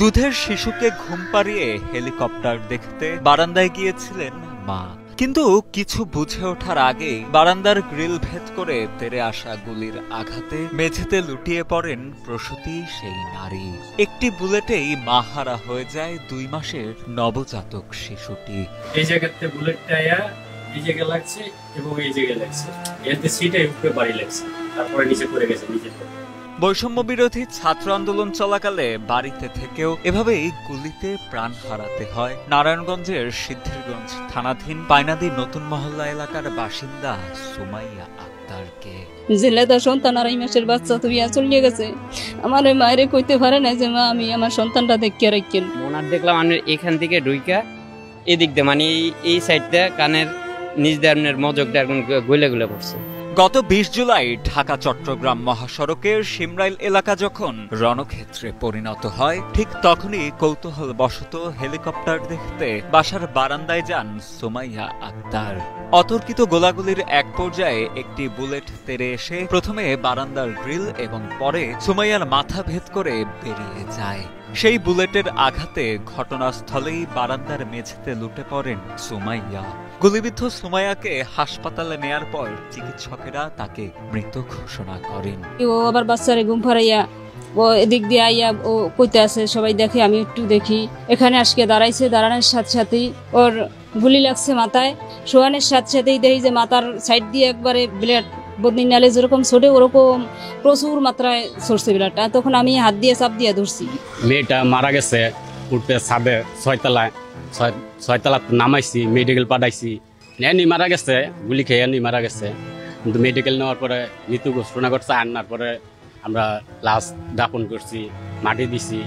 দুধের শিশুকে ঘুম পাড়িয়ে হেলিকপ্টার দেখতে বারান্দায় গিয়েছিলেন মা। কিন্তু কিছু বুঝে ওঠার আগেই বারান্দার গ্রিল ভেদ করে তেড়ে আসা গুলির আঘাতে মেঝেতে লুটিয়ে পড়েন প্রসূতি সেই নারী। একটি বুলেটেই মাহারা হয়ে যায় 2 মাসের নবজাতক শিশুটি। এই জায়গাতে বুলেটটা এই জায়গায় লাগছে এবং এই জায়গায় লাগছে, এতে সিটাই উপরে বাড়ি লাগছে, তারপরে নিচে পড়ে গেছে নিচে। বৈষম্য বিরোধী ছাত্র আন্দোলন চলাকালে বাড়িতে থেকেও এভাবেই গুলিতে প্রাণ হারাতে হয় নারায়ণগঞ্জের সিদ্ধিরগঞ্জ থানাধীন পায়নাদি নতুন মহল্লা এলাকার বাসিন্দা সুমাইয়া আক্তারকে। জেলেদা সন্তান 2.5 মাসের বাচ্চা তুই চলে গেছে, আমার মায়ের কইতে পারে না যে মা আমি আমার সন্তানটা দেখে রাখেন। ওনার দেখলাম আমি এখান থেকে ঢুইকা এদিক দিয়ে মানে এই সাইডটা কানের নিচ দিয়ে আপনার মজকটা গলে গলে পড়ছে। গত 20 জুলাই ঢাকা চট্টগ্রাম মহাসড়কের শিমরাইল এলাকা যখন রণক্ষেত্রে পরিণত হয়, ঠিক তখনই কৌতূহলবশত হেলিকপ্টার দেখতে বাসার বারান্দায় যান সুমাইয়া আক্তার। অতর্কিত গোলাগুলির এক পর্যায়ে একটি বুলেট তেড়ে এসে প্রথমে বারান্দার গ্রিল এবং পরে সুমাইয়ার মাথা ভেদ করে বেরিয়ে যায়। সেই বুলেটের আঘাতে ঘটনাস্থলেই বারান্দার মেঝেতে লুটে পড়েন সুমাইয়া। গুলিবিদ্ধ সুমাইয়াকে হাসপাতালে নেয়ার পর চিকিৎসকেরা তাকে মৃত ঘোষণা করেন। ও আবার বাচ্চারে ঘুম পাড়াইয়া ও এদিক দিয়ে আইয়া ও কইতে আছে, সবাই দেখে আমি একটু দেখি। এখানে আজকে দাঁড়াইছে, দাঁড়ানোর সাথে সাথেই ওর গুলি লাগছে মাথায়। শোয়ানোর সাথে সাথেই দেখি যে মাথার সাইড দিয়ে একবারে ব্লেড বদনি নালে যেরকম ছোটে ওরকম প্রচুর মাত্রায় সরছে ব্লেডটা। তখন আমি হাত দিয়ে চাপ দিয়ে ধরছি। মেয়েটা মারা গেছে, উঠতে ছাদে 6 তলা নামাইছি, মেডিকেল পাঠাইছি। এমনি মারা গেছে, গুলি খেয়ে এমনি মারা গেছে। কিন্তু মেডিকেল নেওয়ার পরে মৃত্যু ঘোষণা করছে। আনার পরে আমরা লাশ দাফন করছি, মাটি দিছি।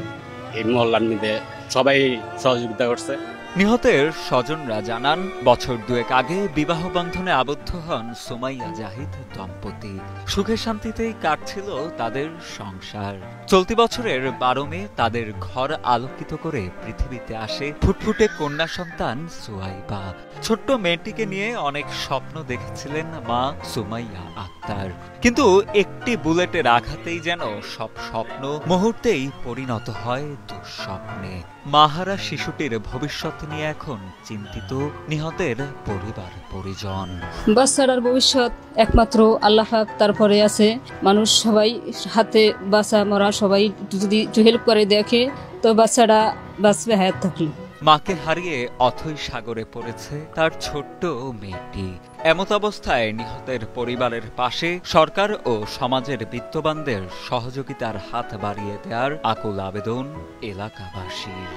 এই মহল্লার মধ্যে সবাই সহযোগিতা করছে। নিহতের স্বজনরা জানান, বছর 2 আগে বিবাহ বন্ধনে আবদ্ধ হন সুমাইয়া জাহিদ দম্পতি। সুখে শান্তিতেই কাটছিল তাদের সংসার। চলতি বছরের 12 মে তাদের ঘর আলোকিত করে পৃথিবীতে আসে ফুটফুটে কন্যা সন্তান সুহাইবা। ছোট্ট মেয়েটিকে নিয়ে অনেক স্বপ্ন দেখেছিলেন মা সুমাইয়া আক্তার। কিন্তু একটি বুলেটের আঘাতেই যেন সব স্বপ্ন মুহূর্তেই পরিণত হয় দুঃস্বপ্নে। মাহারা শিশুটির ভবিষ্যৎ নিয়ে এখন চিন্তিত নিহতের পরিবার পরিজন। বাচ্চাটার ভবিষ্যৎ একমাত্র আল্লাহ পাক, তারপরে আছে মানুষ। সবাই হাতে বাঁচা মরা সবাই যদি একটু হেল্প করে দেখে তো বাচ্চাটা বাঁচবে হায়াত থাকলে। মাকে হারিয়ে অথৈ সাগরে পড়েছে তার ছোট্ট মেয়েটি। এমত অবস্থায় নিহতের পরিবারের পাশে সরকার ও সমাজের বিত্তবানদের সহযোগিতার হাত বাড়িয়ে দেওয়ার আকুল আবেদন এলাকাবাসীর।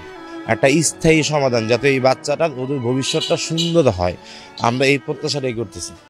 একটা স্থায়ী সমাধান, যাতে এই বাচ্চাটা ওদের ভবিষ্যৎটা সুন্দর হয়, আমরা এই প্রত্যাশাটাই করতেছি।